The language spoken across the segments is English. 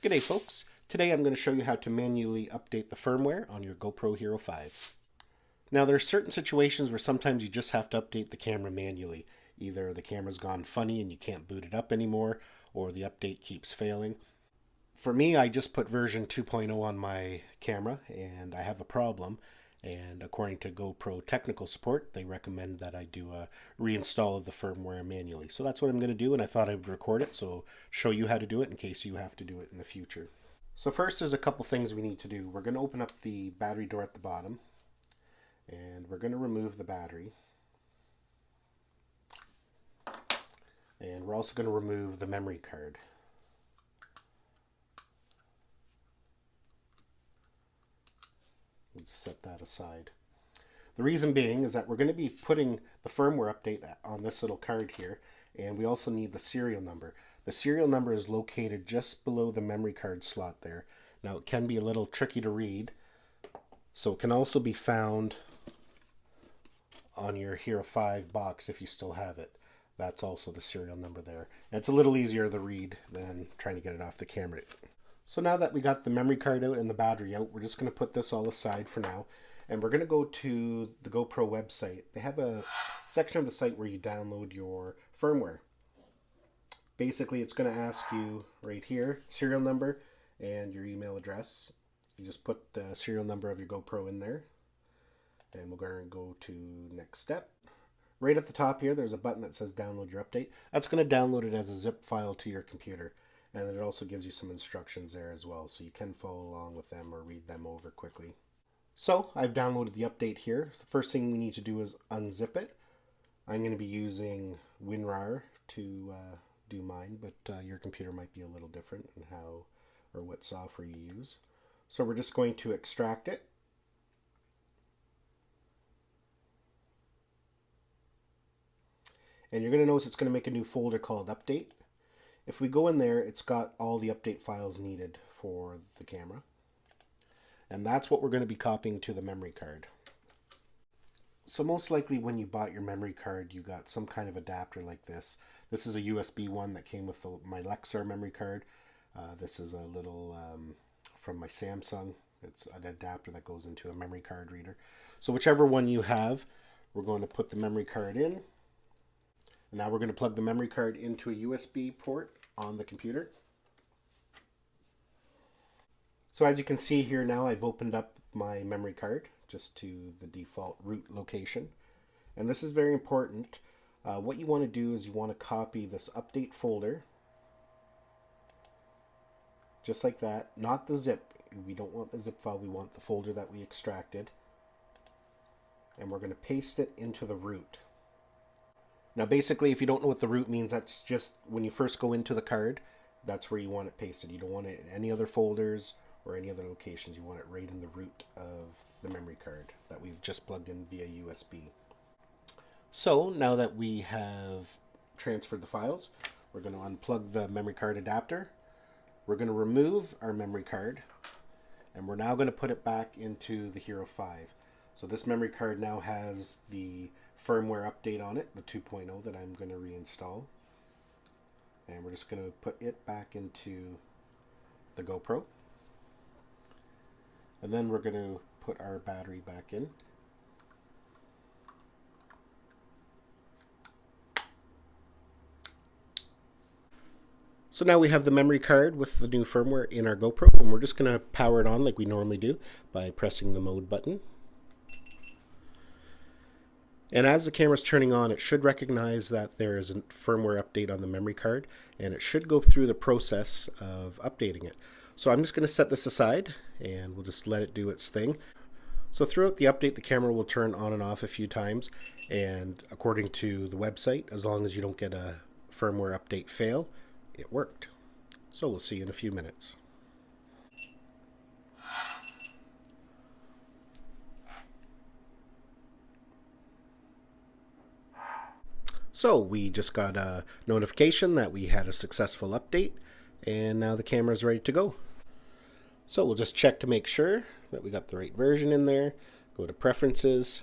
G'day folks, today I'm going to show you how to manually update the firmware on your GoPro Hero 5. Now there are certain situations where sometimes you just have to update the camera manually. Either the camera's gone funny and you can't boot it up anymore, or the update keeps failing. For me, I just put version 2.0 on my camera and I have a problem. And according to GoPro technical support, they recommend that I do a reinstall of the firmware manually. So that's what I'm going to do, and I thought I would record it so show you how to do it in case you have to do it in the future. So first, there's a couple things we need to do. We're going to open up the battery door at the bottom, and we're going to remove the battery. And we're also going to remove the memory card. We'll just set that aside. The reason being is that we're going to be putting the firmware update on this little card here, and we also need the serial number. The serial number is located just below the memory card slot there. Now it can be a little tricky to read, so it can also be found on your Hero 5 box if you still have it. That's also the serial number there. And it's a little easier to read than trying to get it off the camera. So now that we got the memory card out and the battery out, we're just going to put this all aside for now. And we're going to go to the GoPro website. They have a section of the site where you download your firmware. Basically, it's going to ask you right here, serial number and your email address. You just put the serial number of your GoPro in there. And we're going to go to next step. Right at the top here, there's a button that says download your update. That's going to download it as a zip file to your computer. And it also gives you some instructions there as well, so you can follow along with them or read them over quickly. So I've downloaded the update here. The first thing we need to do is unzip it. I'm going to be using WinRAR to do mine, but your computer might be a little different in how or what software you use. So we're just going to extract it. And you're going to notice it's going to make a new folder called Update. If we go in there, it's got all the update files needed for the camera. And that's what we're going to be copying to the memory card. So most likely when you bought your memory card, you got some kind of adapter like this. This is a USB one that came with my Lexar memory card. This is a little from my Samsung. It's an adapter that goes into a memory card reader. So whichever one you have, we're going to put the memory card in. And now we're going to plug the memory card into a USB port on the computer. So as you can see here now, I've opened up my memory card just to the default root location. And this is very important. What you want to do is you want to copy this update folder. Just like that. Not the zip. We don't want the zip file. We want the folder that we extracted. And we're going to paste it into the root. Now basically, if you don't know what the root means, that's just when you first go into the card, that's where you want it pasted. You don't want it in any other folders or any other locations. You want it right in the root of the memory card that we've just plugged in via USB. So now that we have transferred the files, we're going to unplug the memory card adapter. We're going to remove our memory card, and we're now going to put it back into the Hero 5. So this memory card now has the firmware update on it, the 2.0 that I'm going to reinstall. And we're just going to put it back into the GoPro. And then we're going to put our battery back in. So now we have the memory card with the new firmware in our GoPro, and we're just going to power it on like we normally do by pressing the mode button. And as the camera's turning on, it should recognize that there is a firmware update on the memory card, and it should go through the process of updating it. So I'm just going to set this aside, and we'll just let it do its thing. So throughout the update, the camera will turn on and off a few times, and according to the website, as long as you don't get a firmware update fail, it worked. So we'll see you in a few minutes. So we just got a notification that we had a successful update, and now the camera is ready to go. So we'll just check to make sure that we got the right version in there. Go to Preferences,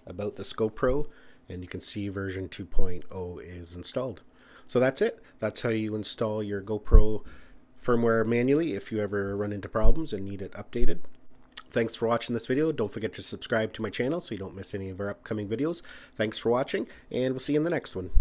About this GoPro, and you can see version 2.0 is installed. So that's it. That's how you install your GoPro firmware manually if you ever run into problems and need it updated. Thanks for watching this video. Don't forget to subscribe to my channel so you don't miss any of our upcoming videos. Thanks for watching, and we'll see you in the next one.